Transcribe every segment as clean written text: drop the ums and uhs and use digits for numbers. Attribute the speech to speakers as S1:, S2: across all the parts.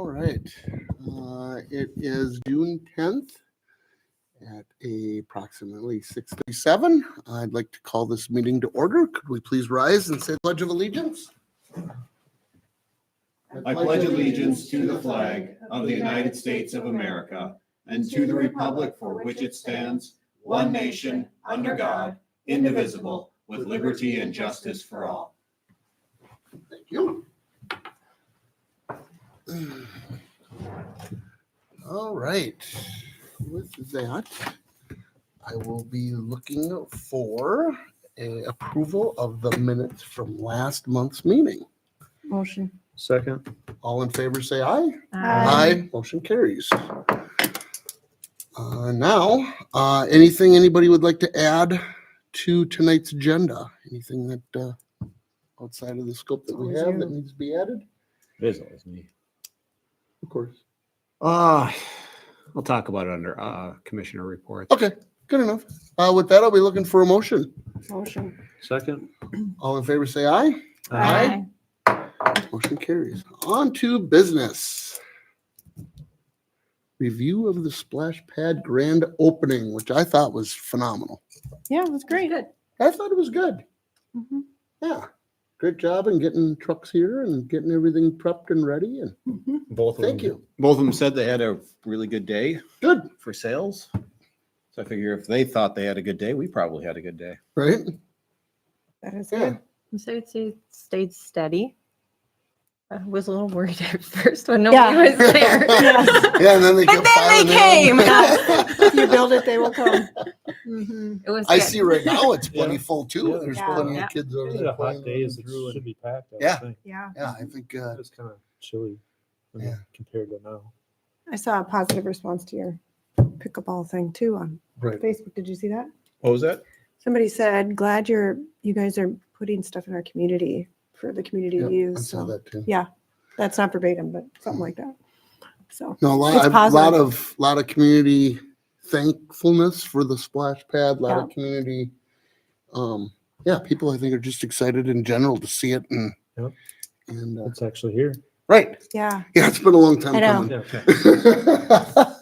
S1: All right. It is June 10th at approximately 6:37. I'd like to call this meeting to order. Could we please rise and say the Pledge of Allegiance?
S2: I pledge allegiance to the flag of the United States of America and to the republic for which it stands, one nation, under God, indivisible, with liberty and justice for all.
S1: Thank you. All right. With that, I will be looking for a approval of the minutes from last month's meeting.
S3: Motion.
S4: Second.
S1: All in favor, say aye.
S3: Aye.
S1: Motion carries. Now, anything anybody would like to add to tonight's agenda? Anything that outside of the scope that we
S3: Always
S1: have
S3: you.
S1: that needs to be added?
S4: It is always me.
S1: Of course.
S4: I'll talk about it under commissioner reports.
S1: Okay, good enough. With that, I'll be looking for a motion.
S3: Motion.
S4: Second.
S1: All in favor, say aye. Aye. Motion carries. On to business. Review of the splash pad grand opening, which I thought was phenomenal.
S3: Yeah, it was great. Good.
S1: I thought it was good.
S3: Mhm.
S1: Yeah. Great job in getting trucks here and getting everything prepped and ready. And
S4: Both of
S1: thank
S4: them.
S1: you.
S2: Both of them said they had a really good day
S1: Good,
S2: for sales. So I figure if they thought they had a good day, we probably had a good day.
S1: right?
S3: That is
S1: Yeah.
S3: good.
S5: So it stayed steady. I was a little worried at first when nobody was there.
S1: Yeah, and then they kept
S5: then they
S1: piling in.
S3: If you build it, they will come. Mhm.
S5: It was
S1: I
S5: good.
S1: see right now it's
S4: Yeah.
S1: plenty full too.
S4: Yeah.
S1: There's
S3: Yeah.
S1: plenty
S5: Yeah.
S1: of kids over
S4: These
S1: there
S4: are hot
S1: playing
S4: days.
S1: and
S4: It
S1: through.
S4: should be packed.
S1: Yeah.
S3: Yeah.
S1: Yeah, I think
S4: It's kind of chilly.
S1: Yeah.
S4: Compared to now.
S3: I saw a positive response to your pickleball thing too on
S1: right.
S3: Facebook. Did you see that?
S2: What was that?
S3: Somebody said, glad you guys are putting stuff in our community for the community to
S1: I
S3: use.
S1: saw
S3: So
S1: that too.
S3: yeah, that's not verbatim, but something like that. So
S1: No,
S3: It's
S1: a
S3: positive.
S1: lot of community thankfulness for the splash pad. A lot
S3: Yeah.
S1: of community, people I think are just excited in general to see it and
S4: Yep.
S1: and
S4: It's actually here.
S1: right.
S3: yeah,
S1: Yeah, it's been a long time
S3: I know.
S1: coming.
S4: Yeah.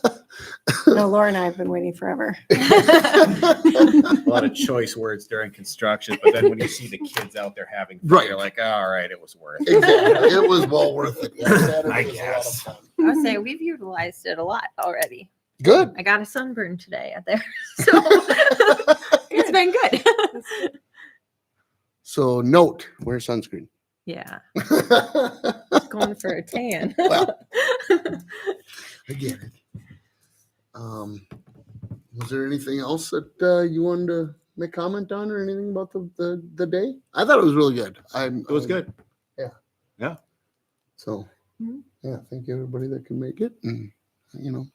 S3: no, Laura and I have been waiting forever.
S2: A lot of choice words during construction, but then when you see the kids out there having fun,
S1: Right.
S2: you're like, oh, all right, it was worth it.
S1: Exactly. It was well worth it. Yeah, Saturday
S2: I
S1: was a lot of
S2: guess.
S1: fun.
S5: I would say we've utilized it a lot already.
S1: Good.
S5: I got a sunburn today out there. So it's been good.
S1: So note, wear sunscreen.
S5: Yeah. Going for a tan.
S1: Well, I get it. Was there anything else that you wanted to make comment on or anything about the day? I thought it was really good.
S2: It was good.
S1: So,
S3: Mhm.
S1: yeah, thank you everybody that can make it. And, it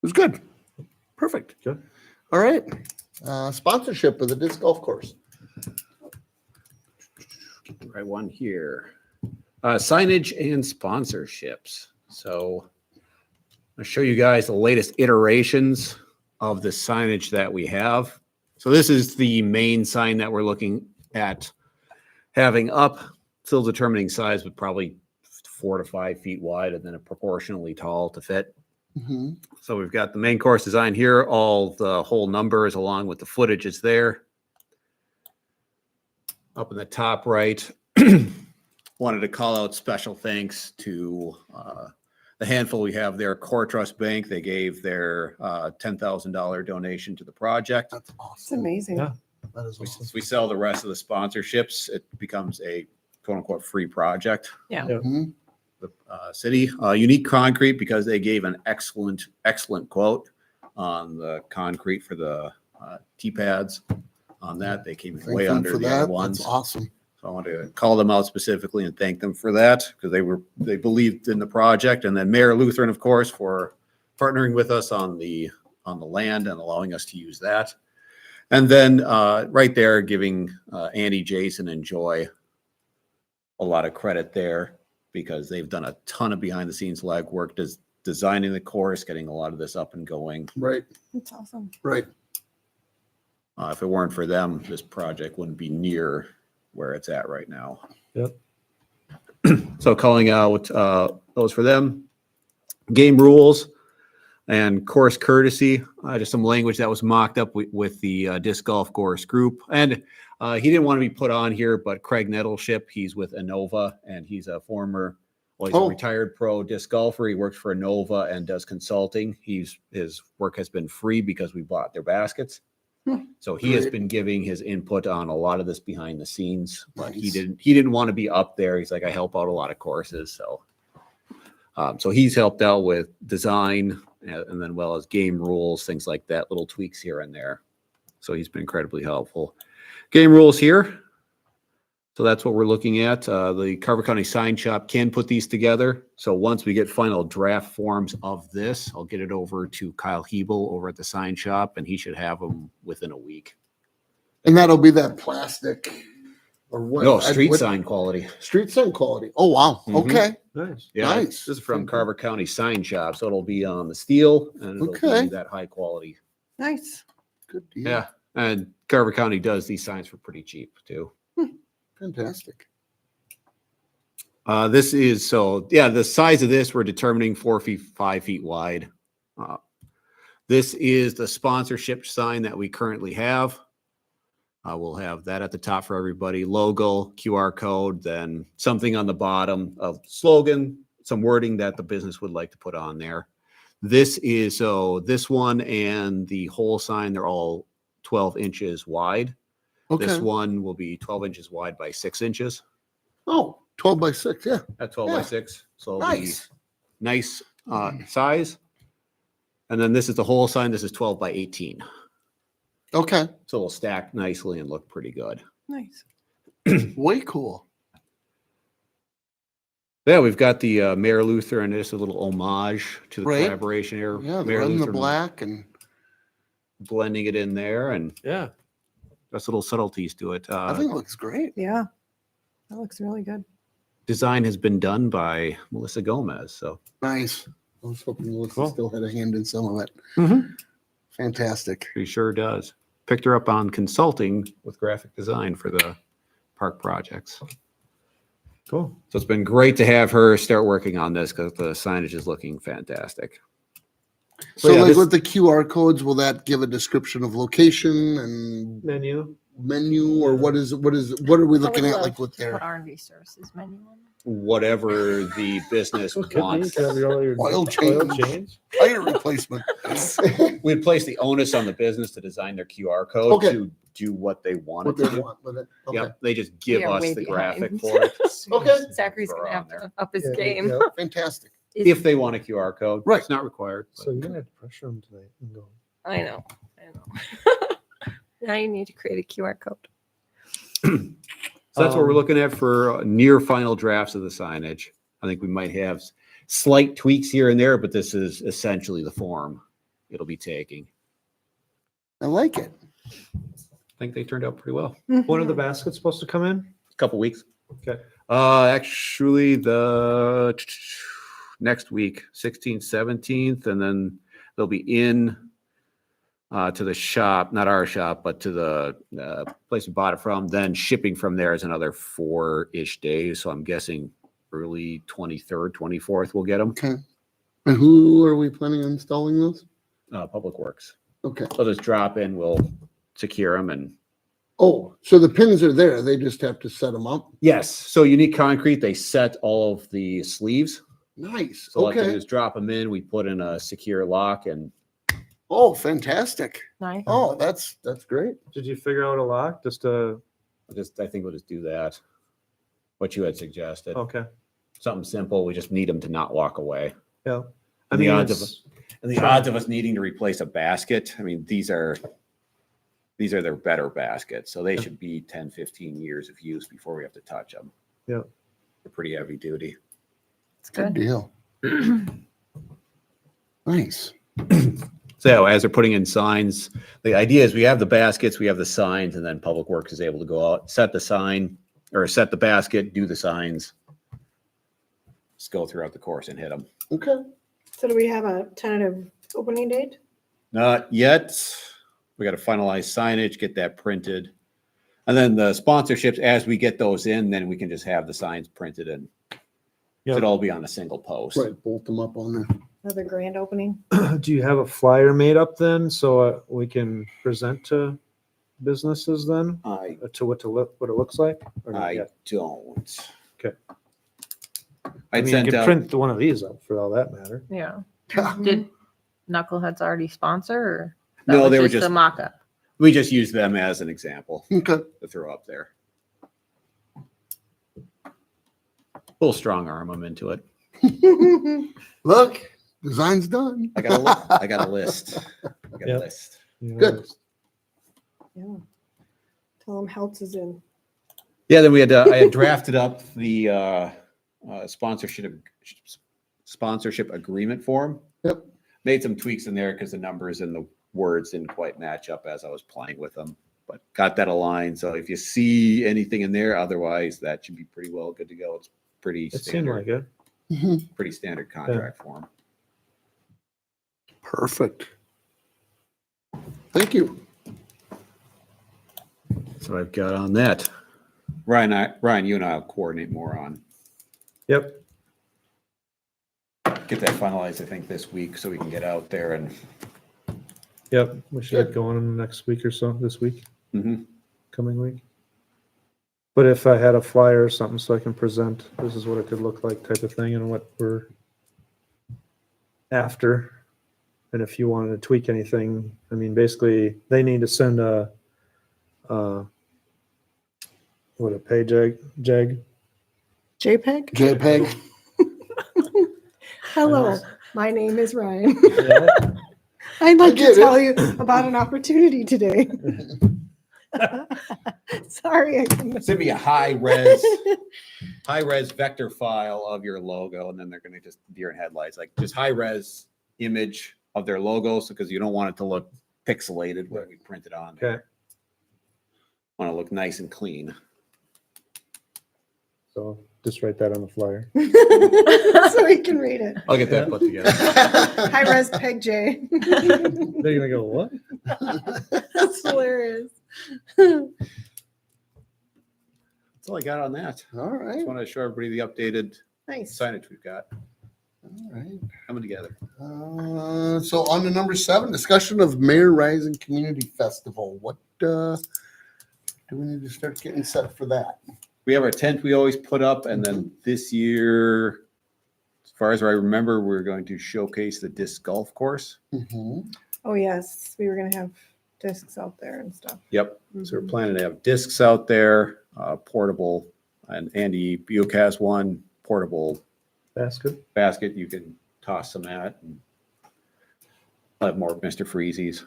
S1: was good. Perfect.
S4: Good.
S1: All right. Sponsorship of the disc golf course.
S2: Get the right one here. Signage and sponsorships. So I'll show you guys the latest iterations of the signage that we have. So this is the main sign that we're looking at having up, still determining size, but probably 4 to 5 feet wide and then proportionally tall to fit.
S1: Mhm.
S2: So we've got the main course design here, all the whole numbers along with the footage is there. Up in the top right, wanted to call out special thanks to the handful we have there. Core Trust Bank, they gave their $10,000 donation to the project.
S1: That's
S3: It's
S1: awesome.
S3: amazing.
S4: Yeah.
S1: That is
S2: We,
S1: awesome.
S2: we sell the rest of the sponsorships. It becomes a quote unquote free project.
S1: Mhm.
S2: The city, Unique Concrete, because they gave an excellent quote on the concrete for the T-pads. On that, they came in
S1: Thank
S2: way
S1: them
S2: under
S1: for
S2: the
S1: that.
S2: other ones.
S1: That's awesome.
S2: So I want to call them out specifically and thank them for that because they believed in the project. And then Mayor Lutheran, of course, for partnering with us on the land and allowing us to use that. And then right there, giving Andy, Jason, and Joy a lot of credit there because they've done a ton of behind the scenes legwork, designing the course, getting a lot of this up and going.
S1: Right.
S3: It's awesome.
S1: Right.
S2: If it weren't for them, this project wouldn't be near where it's at right now.
S4: Yep.
S2: So calling out those for them. Game rules and course courtesy, just some language that was mocked up with the disc golf course group. And he didn't want to be put on here, but Craig Nettleship, he's with Innova, and he's a former, well, he's a retired pro disc golfer. He works for Innova and does consulting. His work has been free because we bought their baskets. So he has
S1: Great.
S2: been giving his input on a lot of this behind the scenes, but
S1: Nice.
S2: he didn't want to be up there. He's like, I help out a lot of courses. So he's helped out with design and then well as game rules, things like that, little tweaks here and there. So he's been incredibly helpful. Game rules here. So that's what we're looking at. The Carver County Sign Shop can put these together. So once we get final draft forms of this, I'll get it over to Kyle Hebel over at the sign shop, and he should have them within a week.
S1: And that'll be that plastic or what?
S2: No, street sign quality.
S1: Street sign quality. Oh, wow.
S2: Mhm.
S1: Okay.
S4: Nice.
S2: Yeah,
S1: Nice.
S2: this is from Carver County Sign Shop, so it'll be on the steel and it'll
S1: Okay.
S2: be that high quality.
S3: Nice.
S1: Good deal.
S2: Yeah, and Carver County does these signs for pretty cheap too.
S1: Fantastic.
S2: This is the size of this we're determining 4 feet, 5 feet wide. This is the sponsorship sign that we currently have. We'll have that at the top for everybody. Logo, QR code, then something on the bottom of slogan, some wording that the business would like to put on there. This one and the whole sign, they're all 12 inches wide.
S1: Okay.
S2: This one will be 12 inches wide by 6 inches.
S1: Oh, 12 by 6. Yeah.
S2: At 12 by
S1: Yeah.
S2: 6. So it'll
S1: Nice.
S2: be nice size. And then this is the whole sign. This is 12 by 18.
S1: Okay.
S2: So it'll stack nicely and look pretty good.
S3: Nice.
S1: Way cool.
S2: Yeah, we've got the Mayor Luther and this a little homage to the
S1: Right.
S2: collaboration here.
S1: Yeah. The
S2: Mayor
S1: red and the
S2: Luther
S1: black and
S2: blending it in there, and
S4: Yeah.
S2: that's little subtleties to it.
S1: I think it looks great.
S3: Yeah. That looks really good.
S2: Design has been done by Melissa Gomez. So
S1: Nice. I was hoping Melissa
S4: Cool.
S1: still had a hand in some of it. Fantastic.
S2: she sure does. Picked her up on consulting with graphic design for the park projects.
S4: Cool.
S2: So it's been great to have her start working on this because the signage is looking fantastic.
S1: So,
S2: yeah,
S1: like
S2: this-
S1: with the QR codes, will that give a description of location and
S4: Menu.
S1: menu, or what are we looking at? Like with
S5: Put
S1: their
S5: R&B services menu on.
S2: Whatever the business wants.
S1: Oil change. tire replacement?
S2: We'd place the onus on the business to design their QR code
S1: Okay.
S2: to do what they wanted
S1: What
S2: to
S1: they
S2: do.
S1: want with it? Okay.
S2: Yep, they just give
S5: We are
S2: us
S5: way
S2: the graphic
S5: behind.
S2: for it.
S1: Okay.
S5: Zachary's
S2: For
S5: gonna
S2: on
S5: have
S2: there.
S5: to up his
S4: Yeah,
S5: game.
S4: yeah.
S1: Fantastic.
S2: If they want a QR code,
S1: Right.
S2: it's not required. but-
S4: So you're gonna have to pressure them tonight and go.
S5: I know. Now you need to create a QR code.
S2: So that's what we're
S4: Um,
S2: looking at for near final drafts of the signage. I think we might have slight tweaks here and there, but this is essentially the form it'll be taking.
S1: I like it.
S2: I think they turned out pretty well.
S4: When are the baskets supposed to come in?
S2: A couple weeks.
S4: Okay.
S2: Actually, the next week, 16th, 17th, and then they'll be in to the shop, not our shop, but to the place we bought it from. Then shipping from there is another 4-ish days. So I'm guessing early 23rd, 24th, we'll get them.
S1: Okay. And who are we planning on installing those?
S2: Public Works.
S1: Okay.
S2: So just drop in, we'll secure them and
S1: Oh, so the pins are there. They just have to set them up.
S2: yes. So Unique Concrete, they set all of the sleeves.
S1: Nice.
S2: So all they do
S1: Okay.
S2: is drop them in. We put in a secure lock and
S1: Oh, fantastic.
S5: Nice.
S1: Oh, that's great.
S4: Did you figure out a lock? Just
S2: I think we'll just do that. What you had suggested.
S4: okay.
S2: Something simple. We just need them to not walk away.
S4: Yeah.
S2: And the odds
S4: it's-
S2: And the odds of us needing to replace a basket, I mean, these are their better baskets. So they should be 10, 15 years of use before we have to touch them.
S4: Yeah.
S2: They're pretty heavy duty.
S5: It's
S1: Good
S5: good.
S1: deal. Nice.
S2: So as they're putting in signs, the idea is we have the baskets, we have the signs, and then Public Works is able to go out, set the sign or set the basket, do the signs. Just go throughout the course and hit them.
S1: Okay.
S3: So do we have a tentative opening date?
S2: Not yet. We got to finalize signage, get that printed. And then the sponsorships, as we get those in, then we can just have the signs printed and
S4: Yep.
S2: Should all be on a single post.
S1: Right, bolt them up on there.
S3: Another grand opening.
S4: Do you have a flyer made up then, so we can present to businesses then,
S2: I
S4: to what it looks like? Or not
S2: I
S4: yet?
S2: don't.
S4: Okay. I
S2: I'd
S4: mean, you
S2: sent
S4: can
S2: out.
S4: print one of these up for all that matter.
S5: Yeah. Did Knuckleheads already sponsor or? that
S2: No,
S5: was
S2: they were
S5: a
S2: just-
S5: mock-up?
S2: We just use them as an example
S1: Okay.
S2: to throw up there. We'll strong arm them into it.
S1: Look, design's done.
S2: I got a list. I got a list. I got
S4: Yep.
S2: a list.
S4: You know,
S1: Good.
S3: Yeah. Tell them Heltz is in.
S2: Yeah, then we had I had drafted up the sponsorship agreement form.
S1: Yep.
S2: Made some tweaks in there because the numbers and the words didn't quite match up as I was playing with them, but got that aligned. So if you see anything in there, otherwise that should be pretty well good to go. It's pretty
S4: it seemed
S2: standard,
S4: like it.
S1: Mhm.
S2: pretty standard contract form.
S1: Perfect. Thank you.
S2: So I've got on that. Ryan, you and I will coordinate more on
S4: Yep.
S2: get that finalized. I think this week, so we can get out there and.
S4: Yep. We should get going in the next week or so, this week,
S2: Mhm.
S4: coming week. But if I had a flyer or something so I can present, this is what it could look like type of thing and what we're after. And if you wanted to tweak anything, I mean, basically they need to send a JPEG.
S3: JPEG?
S1: JPEG.
S3: Hello, my name is Ryan.
S4: Yeah.
S3: I'd like to
S1: get it.
S3: tell you about an opportunity today. Sorry, I couldn't.
S2: Send me a high res vector file of your logo, and then they're going to just deer in headlights, like just high res image of their logos, because you don't want it to look pixelated when we print it on.
S4: Okay.
S2: Want to look nice and clean.
S4: So just write that on the flyer.
S3: So we can read it.
S2: I'll get that put together.
S3: High res Peg J.
S4: They're gonna go, what?
S3: That's hilarious.
S2: That's all I got on that.
S1: All right.
S2: Just want to show everybody the updated
S3: Nice.
S2: signage we've got
S1: All right.
S2: coming together.
S1: So on to number 7, discussion of Mayor Rising Community Festival. What do we need to start getting set for that?
S2: We have our tent we always put up, and then this year, as far as I remember, we're going to showcase the disc golf course.
S1: Mhm.
S3: Oh, yes, we were gonna have discs out there and stuff.
S2: Yep. So we're planning to have discs out there, portable, and Andy Buick has one portable
S4: Basket?
S2: basket you can toss them at. And I'll have more Mr. Freezies.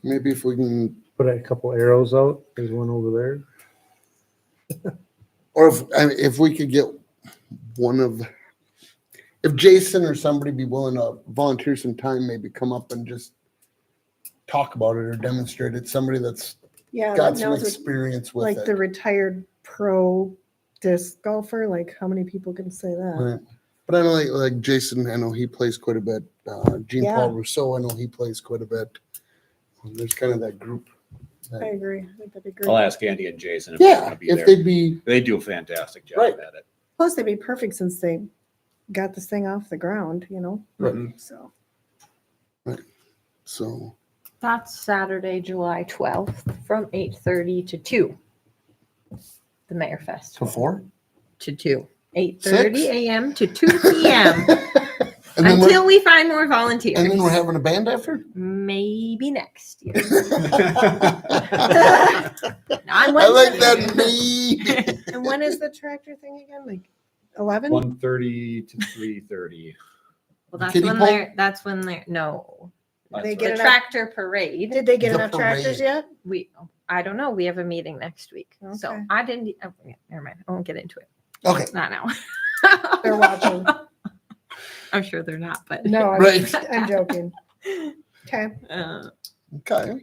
S1: Maybe if we can,
S4: Put a couple arrows out. There's one over there.
S1: or if we could get one of, if Jason or somebody be willing to volunteer some time, maybe come up and just talk about it or demonstrate it. Somebody that's
S3: Yeah,
S1: got
S3: that
S1: some
S3: knows what-
S1: experience with
S3: like
S1: it.
S3: the retired pro disc golfer. Like, how many people can say that?
S1: Right. But I know like Jason, I know he plays quite a bit. Jean Paul Rousseau, I know he plays quite a bit. There's kind of that group.
S3: I agree. I think that'd be great.
S2: I'll ask Andy and Jason if they want
S1: Yeah,
S2: to be
S1: if
S2: there.
S1: they'd be,
S2: They do a fantastic job
S1: Right.
S2: at it.
S3: Plus, they'd be perfect since they got this thing off the ground. You know,
S1: Right.
S3: so
S1: so,
S5: That's Saturday, July 12th from 8:30 to 2. The Mayor Festival.
S1: before?
S5: To 2. 8:30
S1: 6?
S5: a.m. to 2 p.m.
S1: And then,
S5: until we find more volunteers.
S1: and then we're having a band after?
S5: Maybe next year.
S1: I
S5: On
S1: like
S5: Wednesday.
S1: that maybe.
S3: and when is the tractor thing again? Like 11?
S2: 1:30 to 3:30.
S5: Well, that's
S1: Kiddie
S5: when
S1: pole?
S5: they're no.
S3: They
S5: The
S3: get enough-
S5: tractor parade.
S3: Did they get
S1: The
S3: enough tractors
S1: parade.
S3: yet?
S5: I don't know. We have a meeting next week. So
S3: Okay.
S5: I didn't. Oh, yeah, never mind. I won't get into it.
S1: Okay,
S5: Not now.
S3: They're watching.
S5: I'm sure they're not, but
S3: No,
S1: Right.
S3: I'm joking. Okay,
S1: okay.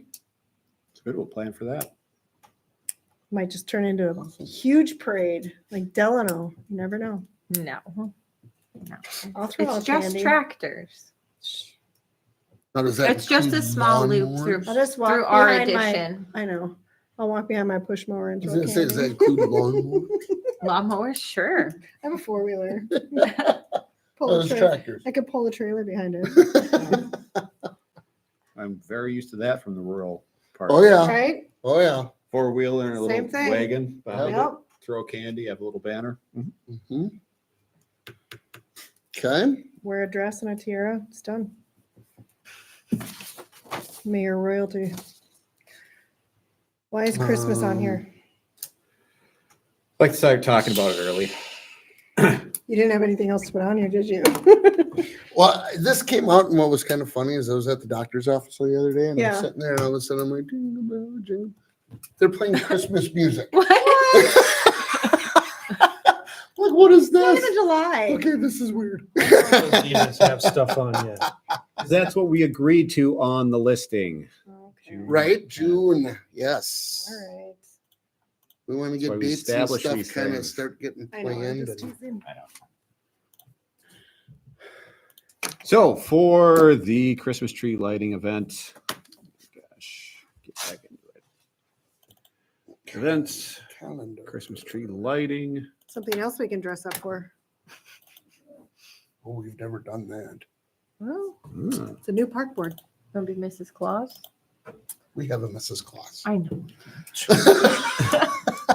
S2: It's good. We'll plan for that.
S3: might just turn into a huge parade like Delano. You never know.
S5: no.
S3: I'll throw
S5: It's
S3: out
S5: just
S3: candy.
S5: tractors.
S1: Now, does that
S5: It's just a
S1: include
S5: small loop
S1: lawnmowers?
S5: through
S3: I'll just walk
S5: through our
S3: behind my-
S5: edition.
S3: I know. I'll walk behind my push mower and
S1: I was
S3: throw
S1: gonna say, does that
S3: candy.
S1: include lawnmower?
S5: Lawnmowers, sure.
S3: I have a 4-wheeler.
S1: Those tractors.
S3: I could pull a trailer behind it.
S2: I'm very used to that from the rural part.
S1: Oh, yeah.
S3: Right?
S1: Oh, yeah.
S2: Four-wheeler and a
S3: Same
S2: little
S3: thing.
S2: wagon behind it.
S3: Yep.
S2: Throw candy, have a little banner.
S1: Mhm. Okay.
S3: Wear a dress and a tiara. It's done. Mayor royalty. Why is Christmas on here?
S2: Like I started talking about it early.
S3: You didn't have anything else to put on here, did you?
S1: Well, this came out, and what was kind of funny is I was at the doctor's office the other day, and I
S3: Yeah.
S1: was sitting there, and all of a sudden I'm like, jingle bell, jingle. They're playing Christmas music.
S5: What?
S1: Like, what is
S3: It's
S1: this?
S3: in July.
S1: Okay, this is weird.
S4: Units have stuff on yet.
S2: That's what we agreed to on the listing.
S3: Okay.
S1: Right, June. Yes.
S3: All right.
S1: We want to
S2: That's why
S1: get
S2: we
S1: dates and
S2: establish
S1: stuff
S2: these
S1: kind of
S2: things.
S1: start getting
S3: I know. I'm
S1: planned.
S3: just
S1: and-
S3: teasing.
S2: So for the Christmas tree lighting event, gosh, get back into it. Events,
S1: Calendar.
S2: Christmas tree lighting.
S3: Something else we can dress up for.
S1: Oh, we've never done that.
S3: Well,
S2: Hmm.
S3: it's a new park board.
S5: Gonna be Mrs. Claus?
S1: We have a Mrs. Claus.
S5: I know.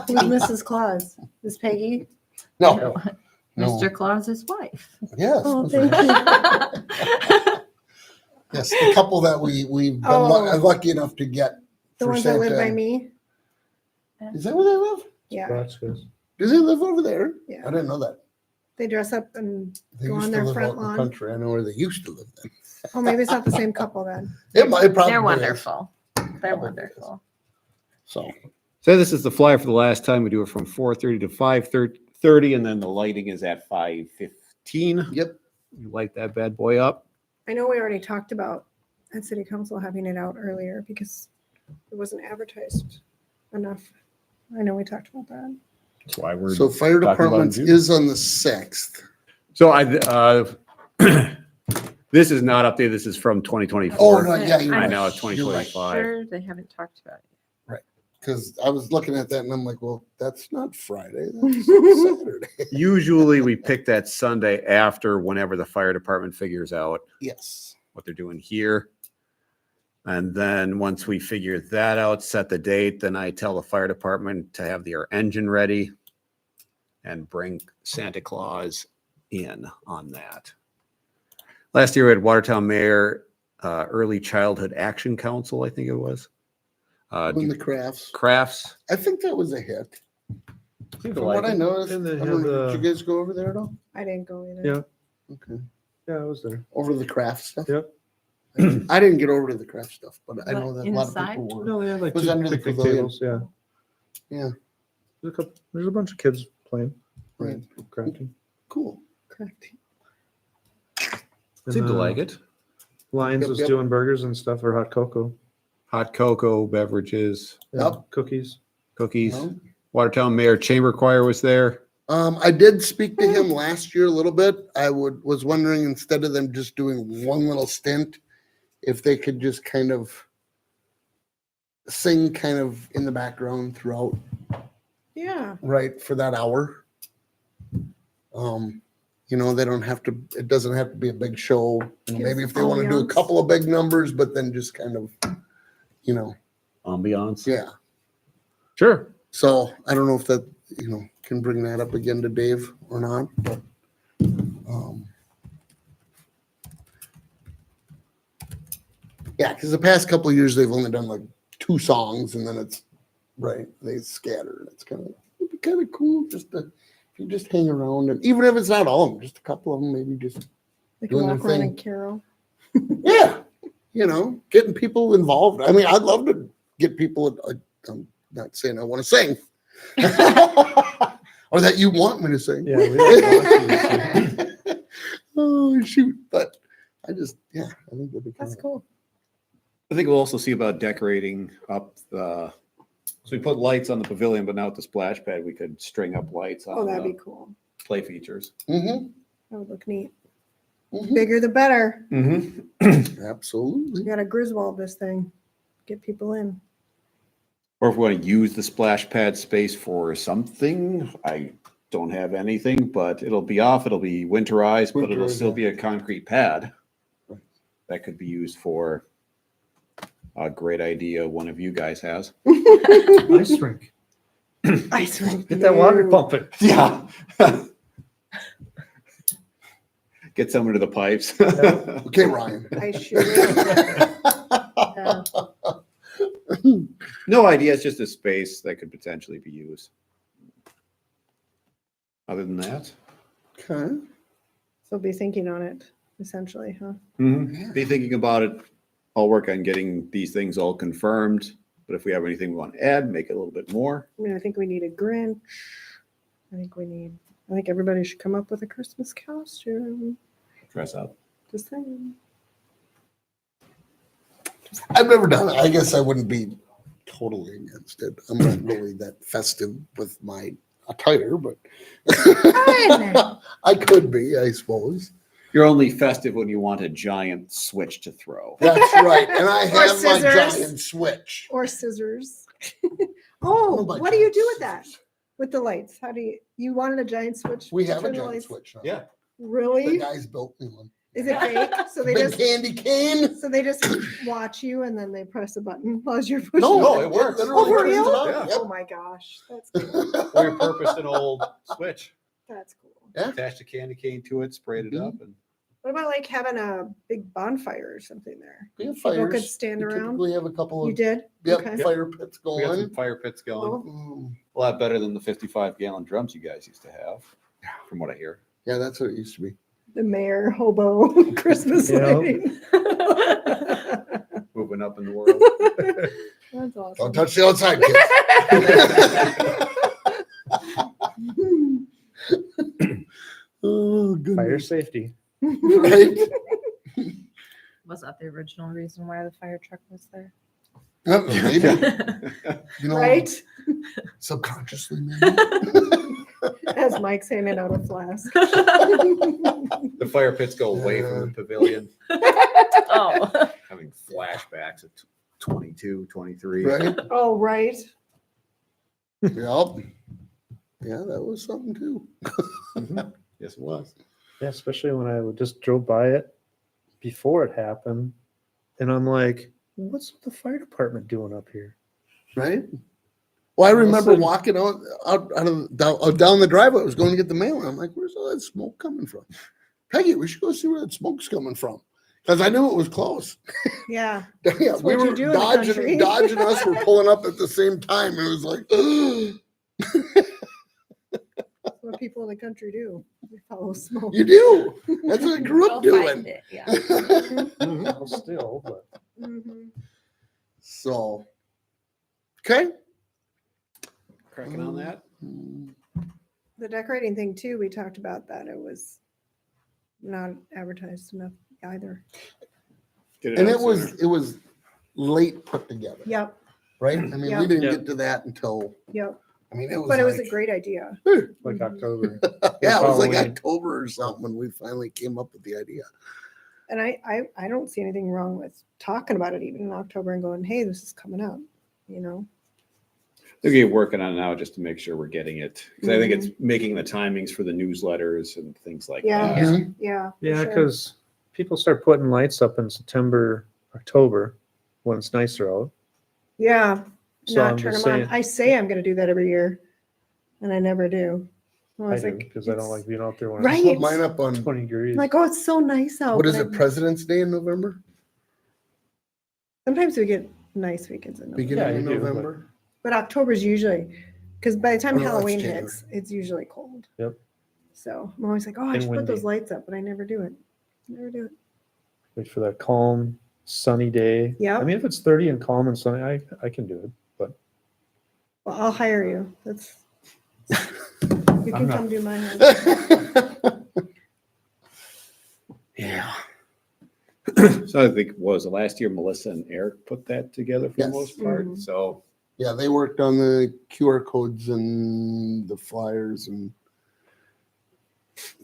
S3: Who's Mrs. Claus? Is Peggy?
S1: No, no.
S5: Mr. Claus's wife.
S1: Yes.
S3: Oh,
S1: Mrs.
S3: thank you.
S1: Yes, the couple that we've been
S3: Oh.
S1: lucky enough to get.
S3: The
S1: for
S3: ones that live by
S1: Santa.
S3: me?
S1: Is that where they live?
S3: Yeah.
S4: That's good.
S1: Do they live over there?
S3: Yeah.
S1: I didn't know that.
S3: They dress up and,
S1: They
S3: Go on
S1: used to
S3: their
S1: live
S3: front
S1: out in the
S3: lawn.
S1: country. I know where they used to live then.
S3: oh, maybe it's not the same couple then.
S1: It probably
S5: They're
S1: is.
S5: wonderful. They're
S1: Probably
S5: wonderful.
S1: So,
S2: So this is the flyer for the last time. We do it from 4:30 to 5:30, and then the lighting is at 5:15.
S1: yep.
S2: You light that bad boy up.
S3: I know we already talked about at city council having it out earlier because it wasn't advertised enough. I know we talked about that.
S2: That's why we're
S1: So fire
S2: talking about
S1: department
S2: June.
S1: is on the 6th.
S2: So this is not updated. This is from 2024.
S1: Oh, no, yeah, you're
S2: I
S1: right.
S2: know it's
S1: You're right.
S2: 2025.
S5: Sure, they haven't talked about it.
S1: Because I was looking at that and I'm like, well, that's not Friday. That's Saturday.
S2: Usually we pick that Sunday after whenever the fire department figures out
S1: Yes.
S2: what they're doing here. And then once we figure that out, set the date, then I tell the fire department to have their engine ready and bring Santa Claus in on that. Last year we had Watertown Mayor Early Childhood Action Council, I think it was.
S1: In the crafts.
S2: Crafts.
S1: I think that was a hit. From what I noticed,
S4: And they
S1: I don't
S4: have
S1: know,
S4: the-
S1: did you guys go over there at all?
S3: I didn't go either.
S4: Yeah.
S1: Okay.
S4: Yeah, I was there.
S1: Over the craft stuff?
S4: Yep.
S1: I didn't get over to the craft stuff, but I know
S5: What,
S1: that a lot of
S5: inside?
S1: people were.
S4: No, they had like
S1: Was
S4: two
S1: under the
S4: picnic
S1: pavilion.
S4: tables. Yeah.
S1: Yeah.
S4: There's a bunch of kids playing.
S1: Right.
S4: Crafting.
S1: Cool.
S3: Correct.
S2: Seemed to like it.
S4: Lions
S1: Yep,
S4: was
S1: yep.
S4: doing burgers and stuff or hot cocoa.
S2: Hot cocoa, beverages,
S1: Yep.
S4: Cookies.
S2: cookies.
S1: No?
S2: Watertown Mayor Chamber Choir was there.
S1: I did speak to him last year a little bit. I was wondering, instead of them just doing one little stint, if they could just kind of sing kind of in the background throughout,
S3: Yeah.
S1: right, for that hour. They don't have to, it doesn't have to be a big show. Maybe if they want to do a
S3: Ambiance.
S1: couple of big numbers, but then just kind of,
S2: Ambiance.
S1: yeah.
S2: Sure.
S1: So I don't know if that, can bring that up again to Dave or not, but, yeah, because the past couple of years, they've only done like 2 songs and then it's, right, they scatter. It's it'd be kind of cool just to, if you just hang around and even if it's not all of them, just a couple of them, maybe just,
S3: They can
S1: Doing their
S3: walk around
S1: thing.
S3: and carol.
S1: yeah, getting people involved. I mean, I'd love to get people, I'm not saying I want to sing. Or that you want me to sing.
S4: Yeah, we had lots of
S1: Oh, shoot. But I think that'd be
S3: That's
S1: kind of
S3: cool.
S2: I think we'll also see about decorating up the, so we put lights on the pavilion, but now with the splash pad, we could string up lights
S3: Oh,
S2: on
S3: that'd be
S2: the
S3: cool.
S2: play features.
S1: Mm-hmm.
S3: That would look neat.
S1: Mhm.
S3: Bigger the better.
S2: Mm-hmm.
S3: We
S1: Absolutely.
S3: got to Griswold this thing. Get people in.
S2: Or if we want to use the splash pad space for something, I don't have anything, but it'll be off, it'll be winterized, but it'll
S1: Winterized,
S2: still
S1: yeah.
S2: be a concrete pad.
S1: Right.
S2: That could be used for a great idea one of you guys has.
S4: Ice rink.
S3: Ice rink.
S4: Get that water
S3: No.
S4: pumping.
S2: Yeah. Get someone to the pipes.
S1: Okay, Ryan.
S3: I sure will.
S2: No idea, it's just a space that could potentially be used. Other than that,
S1: Okay.
S3: So be thinking on it, essentially, huh?
S2: be thinking about it. I'll work on getting these things all confirmed, but if we have anything we want to add, make it a little bit more.
S3: I mean, I think we need a Grinch. I think everybody should come up with a Christmas costume.
S2: Dress up.
S3: Just saying.
S1: I've never done it. I guess I wouldn't be totally against it. I'm not really that festive with my attire, but I could be, I suppose.
S2: You're only festive when you want a giant switch to throw.
S1: That's right. And I
S3: Or
S1: have my
S3: scissors.
S1: giant switch.
S3: Or scissors. Oh,
S1: my
S3: what do you
S1: giant
S3: do with that?
S1: scissors.
S3: With the lights? How do you wanted a giant switch?
S1: We
S3: to
S1: have a
S3: turn the
S1: giant
S3: lights?
S1: switch now.
S2: Yeah.
S1: The
S3: Really?
S1: guys built me one.
S3: Is it fake? So they
S1: Big
S3: just
S1: candy cane.
S3: watch you and then they press a button as you're pushing.
S2: No,
S3: it?
S2: it works.
S1: literally
S3: Oh, for
S1: turns it
S3: real?
S1: on.
S2: Yeah.
S3: Oh my gosh, that's cool.
S1: Yep.
S2: Repurposed an old switch,
S3: That's cool.
S2: attached a candy cane to it, sprayed it up, and
S3: What about like having a big bonfire or something there?
S1: We have
S3: People could
S1: fires.
S3: stand
S1: We
S3: around.
S1: typically have a couple
S3: You
S1: of
S3: did?
S1: yep,
S3: Okay.
S1: fire pits
S2: we got some
S1: going.
S2: fire pits going.
S3: Cool.
S1: Mm,
S2: A lot better than the 55-gallon drums you guys used to have, from what I hear.
S1: yeah, that's what it used to be.
S3: The mayor hobo Christmas
S4: Yeah.
S3: lighting.
S2: Moving up in the world.
S3: That's
S1: Don't
S3: awesome.
S1: touch the outside, kids. Oh,
S4: Fire
S1: goodness.
S4: safety.
S1: Right?
S5: Was that the original reason why the fire truck was there?
S1: Yep, maybe. You know,
S3: Right?
S1: subconsciously, maybe.
S3: As Mike's handing out a flask.
S2: The fire pits go away from the pavilion,
S5: Oh.
S2: having flashbacks at 22, 23.
S1: Right?
S3: Oh, right.
S1: Yep. Yeah, that was something too.
S2: Mhm. Yes, it was.
S4: Yeah, especially when I just drove by it before it happened. And I'm like, what's the fire department doing up here?
S1: Right? Well, I remember
S4: Listen.
S1: walking down the driveway. I was going to get the mail. And I'm like, where's all that smoke coming from? Peggy, we should go see where that smoke's coming from. Because I knew it was close.
S3: Yeah.
S1: Yeah, we
S3: what you
S1: were
S3: do in the country.
S1: dodging us. We're pulling up at the same time. It was like,
S3: That's what people in the country do. They follow smoke.
S1: you do. That's what I grew up
S5: Go find
S1: doing.
S5: it, yeah.
S4: Well, still, but
S3: Mhm.
S1: So, okay.
S2: Cracking on that.
S3: The decorating thing too, we talked about that. It was not advertised enough either.
S2: Get
S1: And
S2: out
S1: it was
S2: sooner.
S1: late put together,
S3: Yep,
S1: right? I mean,
S3: Yeah.
S1: we didn't
S4: Yeah.
S1: get to that until,
S3: yep.
S1: I mean, it was
S3: But it was a
S1: like-
S3: great idea.
S4: like
S3: Mhm.
S4: October.
S1: Yeah, it was like
S4: Halloween.
S1: October or something when we finally came up with the idea.
S3: And I don't see anything wrong with talking about it even in October and going, hey, this is coming up, you know?
S2: They're getting working on it now just to make sure we're getting it. Because I think it's making the timings for the newsletters and things like
S3: Yeah.
S2: that.
S1: Mhm.
S3: Yeah. for
S4: Yeah,
S3: sure.
S4: because people start putting lights up in September, October, when it's nicer out.
S3: Yeah,
S4: So
S3: not
S4: I'm
S3: turn
S4: just
S3: them on.
S4: saying,
S3: I say I'm going to do that every year, and I never do. Well,
S4: I
S3: it's
S4: do,
S3: like,
S4: because I don't
S3: it's-
S4: like being out there when
S3: Right.
S4: it's
S1: Put mine up on,
S4: 20 degrees.
S3: I'm like, oh, it's so nice out.
S1: what is
S3: but
S1: it, President's Day in November?
S3: Sometimes we get nice weekends in November.
S1: Beginning
S4: Yeah,
S1: of
S4: you do, but-
S1: November?
S3: But October's usually, because by the time
S1: Oh, no, that's
S3: Halloween
S1: January.
S3: hits, it's usually cold.
S4: Yep.
S3: So I'm always like, oh, I
S4: And
S3: should put those
S4: windy.
S3: lights up, but I never do it. Never do it.
S4: Wait for that calm, sunny day.
S3: Yeah.
S4: I mean, if it's 30 and calm and sunny, I can do it. But
S3: Well, I'll hire you. That's you
S4: I'm
S3: can
S4: not-
S3: come do my house.
S1: Yeah.
S2: So I think was the last year Melissa and Eric put that together for
S1: Yes.
S2: the most part.
S3: Mhm.
S2: So
S1: Yeah, they worked on the QR codes and the flyers and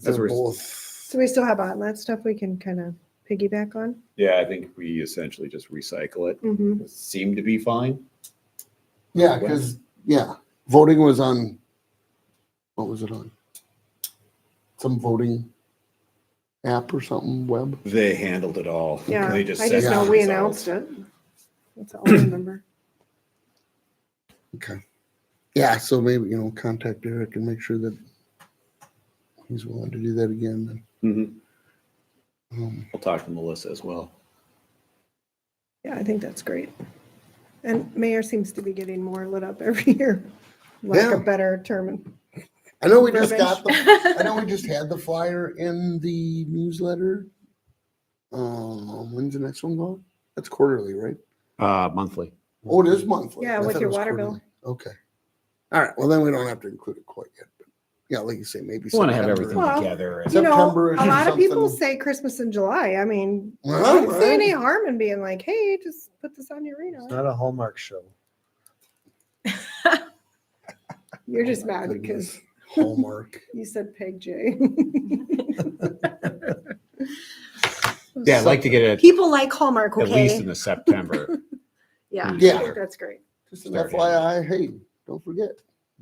S1: they're
S2: we're-
S1: both,
S3: So we still have all that stuff we can kind of piggyback on.
S2: yeah, I think we essentially just recycle it.
S3: Mm-hmm.
S2: It seemed to be fine.
S1: Yeah, because, voting was on, what was it on? Some voting app or something, web?
S2: They handled it all.
S3: Yeah,
S2: They
S3: I
S2: just
S3: just
S2: sent
S3: know
S2: the
S3: we
S2: results.
S3: announced it. That's all I remember.
S1: Okay. Yeah, so maybe, contact Eric and make sure that he's willing to do that again.
S2: Mhm.
S1: Um,
S2: I'll talk to Melissa as well.
S3: Yeah, I think that's great. And mayor seems to be getting more lit up every year. Like
S1: Yeah.
S3: a better term.
S1: I know we just got
S3: Verbiage.
S1: I know we just had the flyer in the newsletter. When's the next one going? That's quarterly, right?
S2: Monthly.
S1: Oh, it is monthly.
S3: Yeah,
S1: I
S3: with
S1: thought it
S3: your
S1: was
S3: water bill.
S1: quarterly. Okay. All right. Well, then we don't have to include it quite yet. But yeah, like you say, maybe
S2: We want to have
S1: September.
S2: everything
S3: Well,
S2: together. And
S3: You know,
S1: September-ish
S3: a
S1: or
S3: lot of people
S1: something.
S3: say Christmas in July. I mean, I
S1: Well,
S3: don't see any
S1: right.
S3: harm in being like, hey, just put this on your
S4: It's
S3: radar.
S4: not a Hallmark show.
S3: You're just
S1: Oh, my
S3: mad
S1: goodness.
S3: because
S1: Hallmark.
S3: you said Peg J.
S2: yeah, I'd like to get it
S3: People like Hallmark,
S2: at least
S3: okay?
S2: in the September.
S3: Yeah,
S1: Yeah.
S3: I think that's great.
S1: Just an
S2: Start
S1: FYI, hey, don't forget.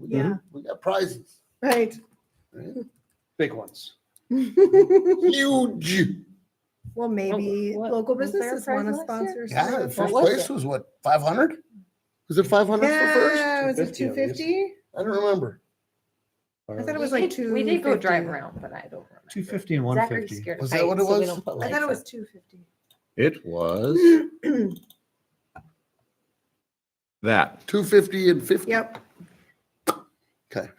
S3: Yeah.
S1: We got prizes.
S3: Right.
S1: Right?
S4: Big ones.
S1: Huge.
S3: Well, maybe
S5: What-
S3: local
S5: was there a
S3: businesses
S5: prize
S3: want to
S5: last
S3: sponsor.
S5: year?
S3: some
S1: Yeah,
S3: of
S1: the
S3: the
S1: first
S5: was
S1: place
S5: it?
S1: was what, 500? Was it 500 for first?
S3: Yeah, was it
S4: 250 at least.
S3: 250?
S1: I don't remember.
S3: I thought it was like
S5: We did go
S3: 250.
S5: drive around, but I don't remember.
S4: 250 and
S5: Zachary's
S4: 150.
S5: scared of
S1: Was that what
S5: heights,
S1: it
S5: so we
S1: was?
S5: don't put
S3: I thought it
S5: lights
S3: was
S5: up.
S3: 250.
S2: It was that.
S1: 250 and 50.
S3: Yep.
S1: Okay.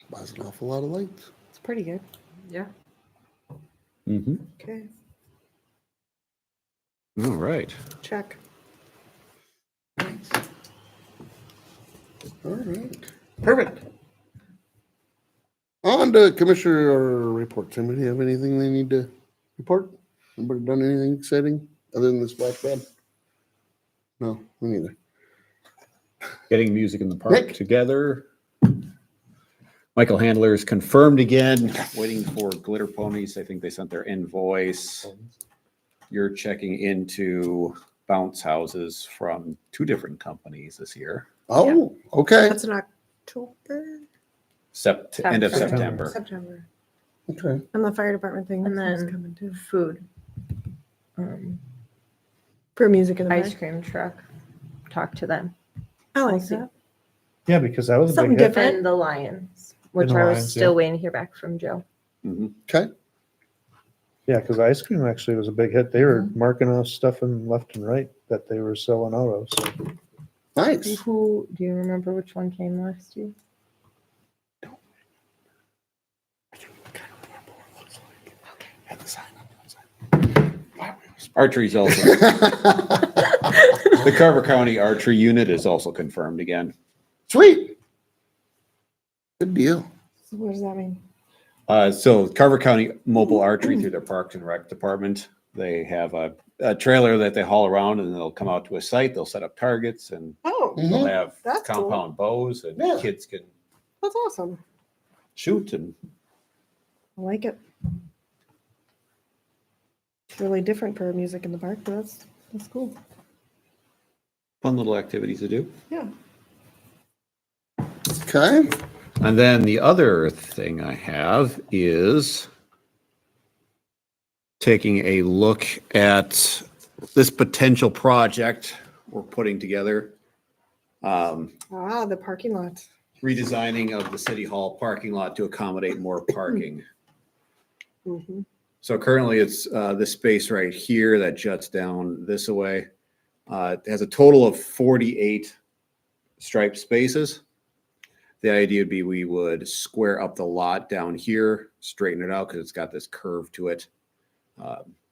S1: Buys an awful lot of lights.
S3: It's pretty good.
S5: Yeah.
S2: Mm-hmm.
S3: Okay.
S2: All right.
S3: Check.
S1: All right. Perfect. On to commissioner reports. Anybody have anything they need to report? Anybody done anything exciting other than this black bed? No, me neither.
S2: Getting music in the park
S1: Nick?
S2: together. Michael Handler is confirmed again, waiting for Glitter Ponies. I think they sent their invoice. You're checking into bounce houses from 2 different companies this year.
S1: Oh, okay.
S3: That's in October,
S2: End of
S5: September.
S2: September.
S3: September.
S1: Okay.
S3: And the fire department thing
S5: And
S3: is
S5: then-
S3: coming too.
S5: Food.
S3: For music in the
S5: Ice
S3: park.
S5: cream truck. Talk to them.
S3: I like
S5: We'll see.
S3: that.
S4: Yeah, because that was a
S3: Something
S4: big hit.
S3: different.
S5: And the Lions, which
S4: the
S5: I was
S4: Lions,
S5: still
S4: yeah.
S5: waiting to hear back from Joe.
S2: Mhm.
S1: Okay.
S4: Yeah, because ice cream actually was a big hit. They were marking off stuff in left and right that they were selling out of. So
S1: Nice.
S5: Who, do you remember which one came last year?
S1: Had the sign on the outside.
S2: Archery's also, the Carver County Archery Unit is also confirmed again.
S1: Sweet. Good deal.
S3: So what does that mean?
S2: So Carver County Mobile Archery through their Parks and Rec Department, they have a trailer that they haul around and they'll come out to a site, they'll set up targets and
S3: Oh,
S1: Mhm.
S2: they'll have
S3: That's cool.
S2: compound bows and
S1: Yeah.
S2: kids can
S3: that's awesome.
S2: shoot and
S3: I like it. It's really different for music in the park, but that's cool.
S2: fun little activities to do.
S3: Yeah.
S1: Okay.
S2: And then the other thing I have is taking a look at this potential project we're putting together.
S3: The parking lot.
S2: Redesigning of the city hall parking lot to accommodate more parking.
S3: Mm-hmm.
S2: So currently it's this space right here that juts down this way. It has a total of 48 striped spaces. The idea would be we would square up the lot down here, straighten it out because it's got this curve to it.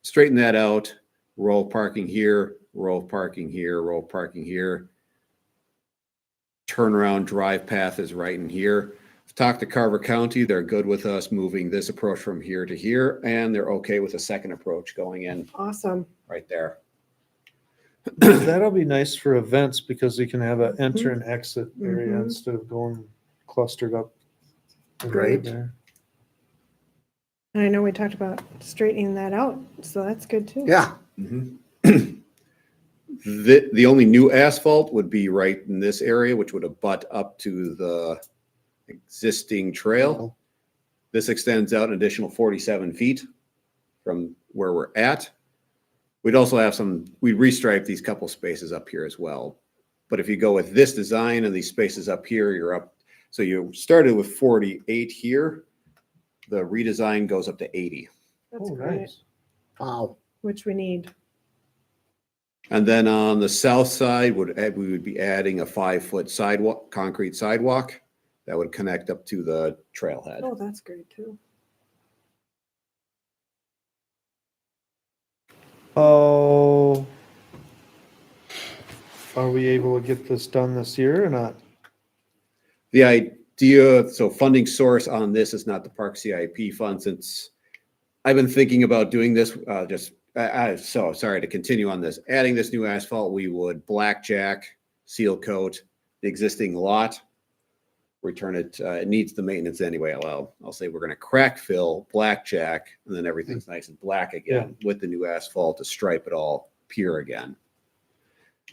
S2: Straighten that out, row of parking here, row of parking here, row of parking here. Turnaround drive path is right in here. I've talked to Carver County. They're good with us moving this approach from here to here, and they're okay with a second approach going in
S3: Awesome.
S2: right there.
S4: that'll be nice for events because you can have an enter and exit area
S3: Mhm.
S4: instead of going clustered up.
S1: Great.
S4: There.
S3: And I know we talked about straightening that out, so that's good too.
S1: Yeah.
S2: Mhm. The only new asphalt would be right in this area, which would abut up to the existing trail. This extends out an additional 47 feet from where we're at. We'd also have we'd restripe these couple spaces up here as well. But if you go with this design and these spaces up here, you're up. So you started with 48 here. The redesign goes up to 80.
S3: That's
S4: Oh,
S3: great,
S4: nice.
S1: Wow.
S3: which we need.
S2: And then on the south side we would be adding a 5-foot sidewalk, concrete sidewalk that would connect up to the trailhead.
S3: Oh, that's great too.
S4: Oh, are we able to get this done this year or not?
S2: The idea, so funding source on this is not the park CIP fund, since I've been thinking about doing this, so sorry to continue on this. Adding this new asphalt, we would blackjack, seal coat the existing lot, return it, it needs the maintenance anyway. I'll say we're gonna crack fill, blackjack, and then everything's nice and black again with the new asphalt to stripe it all pure again.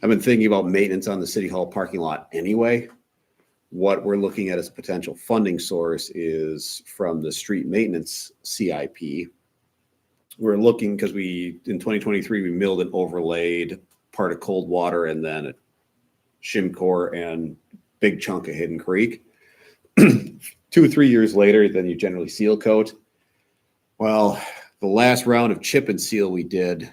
S2: I've been thinking about maintenance on the city hall parking lot anyway. What we're looking at as a potential funding source is from the street maintenance CIP. We're looking, because in 2023, we milled and overlaid part of Coldwater and then Shimcore and big chunk of Hidden Creek. 2 or 3 years later, then you generally seal coat. Well, the last round of chip and seal we did,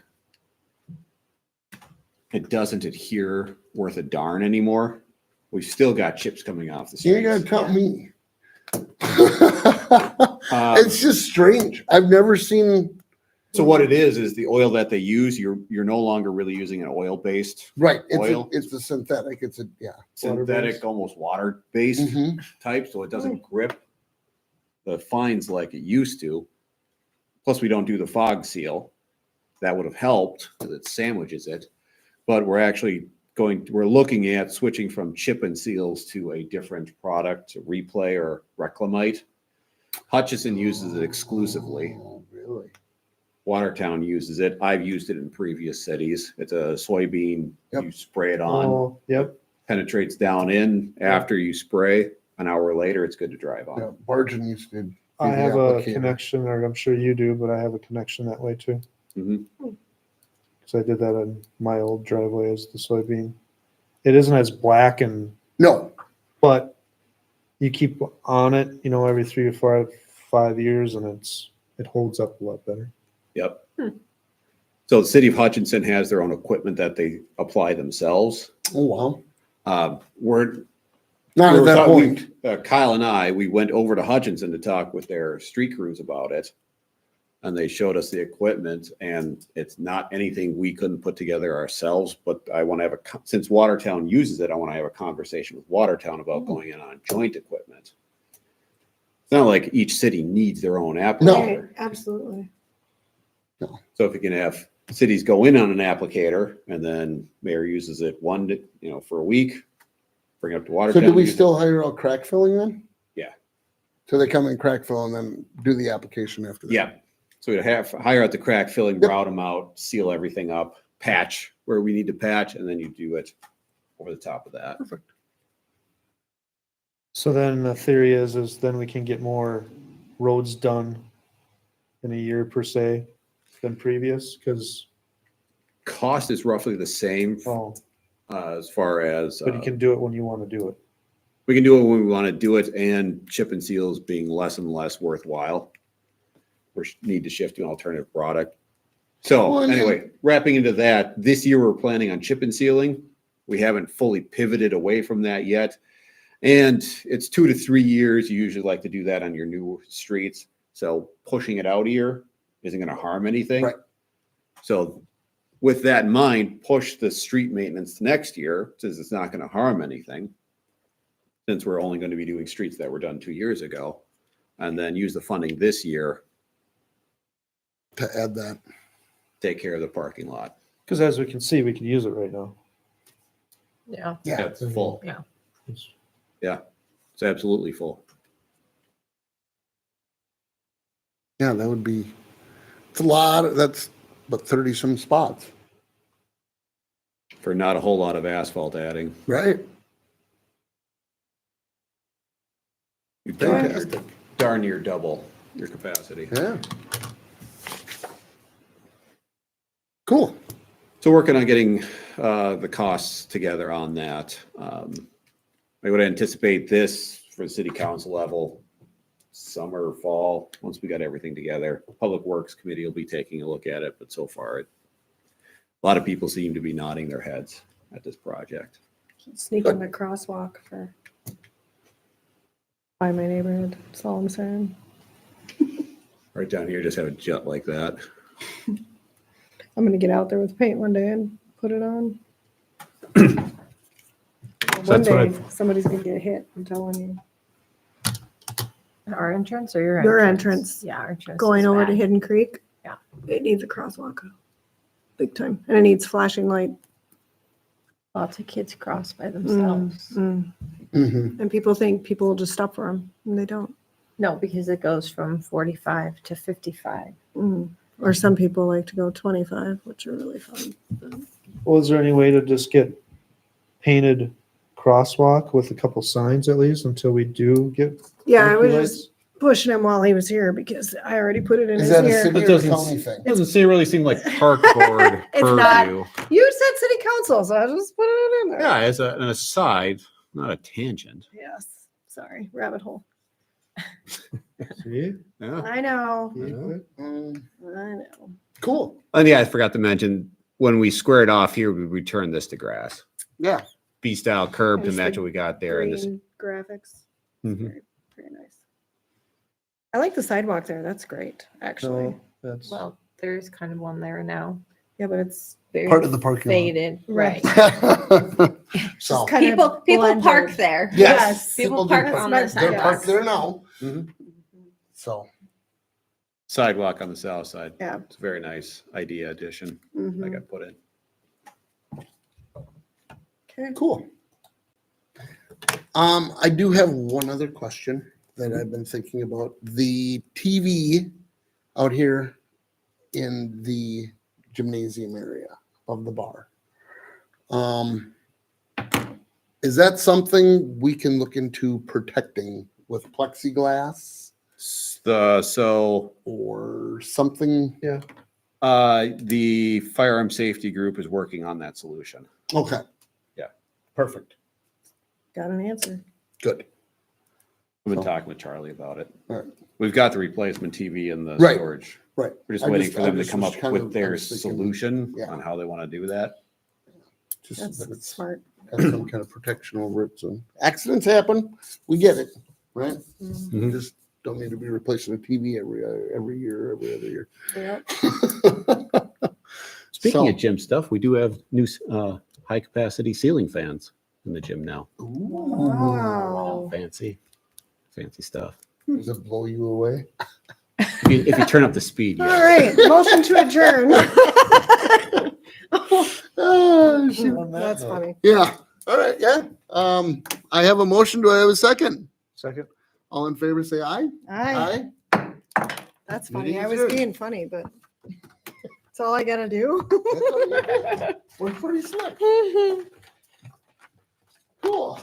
S2: it doesn't adhere worth a darn anymore. We've still got chips coming off the
S1: You gotta
S2: streets.
S1: tell me. It's just strange. I've never seen,
S2: So what it is the oil that they use, you're no longer really using an oil-based,
S1: right,
S2: Oil.
S1: it's a synthetic, it's a, yeah.
S2: synthetic,
S4: Water-based.
S2: almost water-based
S1: Mhm.
S2: type, so it doesn't grip the fines like it used to. Plus, we don't do the fog seal. That would have helped because it sandwiches it. But we're looking at switching from chip and seals to a different product, to Replay or Reclamite. Hutchison uses it exclusively.
S1: Oh, really?
S2: Watertown uses it. I've used it in previous cities. It's a soybean.
S1: Yep.
S2: You spray it on,
S4: Oh, yep.
S2: penetrates down in after you spray. An hour later, it's good to drive on.
S1: Yeah, Bargen used to. do
S4: I
S1: the
S4: have a
S1: applicator.
S4: connection, or I'm sure you do, but I have a connection that way too.
S2: Mhm.
S4: So I did that on my old driveway as the soybean. It isn't as black
S1: No,
S4: but you keep on it, every 3 or 5 years, and it holds up a lot better.
S2: Yep. So the city of Hutchinson has their own equipment that they apply themselves.
S1: oh, wow.
S2: We're
S1: Not
S2: we
S1: at
S2: were
S1: that
S2: talking-
S1: point.
S2: Kyle and I, we went over to Hutchinson to talk with their street crews about it. And they showed us the equipment, and it's not anything we couldn't put together ourselves, but I want to since Watertown uses it, I want to have a conversation with Watertown about going in on joint equipment. It's not like each city needs their own
S1: No.
S2: applicator.
S3: Right, absolutely.
S2: So if you can have cities go in on an applicator and then mayor uses it for a week, bring it up to
S1: So
S2: Watertown.
S1: do we
S2: use it.
S1: still hire out crack filling then?
S2: Yeah.
S1: So they come in crack fill and then do the application after that?
S2: Yeah. So we'd hire out the crack filling,
S1: Yep.
S2: route them out, seal everything up, patch where we need to patch, and then you do it over the top of that.
S1: Perfect.
S4: So then the theory is then we can get more roads done in a year per se than previous, because,
S2: Cost is roughly the same as far as
S4: but you can do it when you want to do it.
S2: we can do it when we want to do it, and chip and seals being less and less worthwhile. We need to shift to an alternative product. So
S1: Well, and then-
S2: anyway, wrapping into that, this year we're planning on chip and sealing. We haven't fully pivoted away from that yet. And it's 2 to 3 years. You usually like to do that on your new streets. So pushing it out a year isn't going to harm anything.
S1: Right.
S2: So with that in mind, push the street maintenance to next year, since it's not going to harm anything, since we're only going to be doing streets that were done 2 years ago, and then use the funding this year,
S1: To add that.
S2: take care of the parking lot.
S4: Because as we can see, we could use it right now.
S5: Yeah.
S1: Yeah.
S2: It's full.
S5: Yeah.
S2: Yeah, it's absolutely full.
S1: Yeah, that would be, it's a lot, that's about 30 some spots,
S2: For not a whole lot of asphalt adding.
S1: right?
S2: You're
S1: Fantastic.
S2: darn near double your capacity.
S1: Yeah. Cool.
S2: So working on getting the costs together on that. I would anticipate this for the city council level, summer, fall, once we got everything together. Public Works Committee will be taking a look at it, but so far, a lot of people seem to be nodding their heads at this project.
S3: Sneak in the crosswalk for by my neighborhood. That's all I'm saying.
S2: Right down here, just have a jet like that.
S3: I'm gonna get out there with paint one day and put it on. One
S4: that's what
S3: day, somebody's gonna get hit, I'm telling you.
S5: Our entrance or your
S3: Your
S5: entrance?
S3: entrance.
S5: Yeah, our entrance.
S3: Going
S5: is
S3: over
S5: bad.
S3: to Hidden Creek.
S5: Yeah.
S3: It needs a crosswalk. Big time. And it needs flashing light.
S5: Lots of kids cross by themselves.
S1: Mhm.
S3: And people think people will just stop for them, and they don't.
S5: No, because it goes from 45 to 55.
S3: Mm. Or some people like to go 25, which are really fun.
S4: Well, is there any way to just get painted crosswalk with a couple signs at least until we do get?
S3: Yeah, I was
S4: safety
S3: just
S4: lights?
S3: pushing him while he was here because I already put it in
S1: Is
S3: his
S1: that a
S3: ear.
S1: city or
S2: doesn't
S1: county thing?
S2: Doesn't really seem like park board
S3: It's not.
S2: purview.
S3: You said city council, so I just put it in there.
S2: Yeah, as an aside, not a tangent.
S3: Yes. Sorry, rabbit hole.
S4: See?
S2: Yeah.
S3: I know.
S1: Mm,
S3: I know.
S1: Cool.
S2: And yeah, I forgot to mention, when we squared off here, we returned this to grass.
S1: Yeah.
S2: B-style curb to
S3: Nice
S2: match
S3: big
S2: what we got there. And this,
S3: Green graphics.
S2: Mhm.
S3: Very, very nice. I like the sidewalk there. That's great, actually.
S4: So that's,
S5: Well, there's kind of one there now.
S3: Yeah, but it's
S5: Very
S1: Part of the parking lot.
S5: faded. Right.
S1: So,
S3: kind of
S5: People
S3: blended.
S5: park there.
S1: yes.
S5: People
S1: do
S5: park
S1: park-
S5: on
S3: the
S5: the
S1: They're
S3: sidewalks.
S1: parked
S5: sidewalks.
S1: there now.
S2: Mhm.
S1: So,
S2: sidewalk on the south side.
S3: Yeah.
S2: It's a very nice idea addition I
S3: Mhm.
S2: got put in.
S3: Okay.
S1: cool. I do have one other question that I've been thinking about. The TV out here in the gymnasium area of the bar. Is that something we can look into protecting with plexiglass
S2: So
S1: or something?
S2: the firearm safety group is working on that solution.
S1: Okay.
S2: Yeah.
S1: Perfect.
S3: Got an answer.
S1: Good.
S2: I've been
S1: So-
S2: talking with Charlie about it.
S1: All right.
S2: We've got the replacement TV in the
S1: Right.
S2: storage.
S1: Right.
S2: We're just
S1: I
S2: waiting
S1: just-
S2: for
S1: I
S2: them to
S1: just
S2: come
S1: was
S2: up
S1: kind
S2: with
S1: of- I
S2: their
S1: was thinking-
S2: solution
S1: yeah.
S2: on how they want to do that.
S1: Just
S3: That's
S1: that it's
S3: smart.
S1: has some kind of protection over it. So accidents happen. We get it, right?
S3: Mhm.
S1: We just don't need to be replacing a TV every year, every other year.
S3: Yep.
S2: Speaking
S1: So-
S2: of gym stuff, we do have new high capacity ceiling fans in the gym now.
S1: Ooh,
S3: Wow.
S2: Fancy stuff.
S1: does it blow you away?
S2: If you turn up the speed,
S3: All
S2: yeah.
S3: right. Motion to adjourn.
S1: Oh, shoot.
S3: That's funny.
S1: Yeah. All right. Yeah. I have a motion. Do I have a second?
S4: second.
S1: All in favor, say aye.
S3: Aye.
S1: Aye.
S3: That's funny.
S1: Meeting
S3: I was
S1: adjourned.
S3: being funny, but that's all I gotta do.
S1: We're pretty slick. Cool.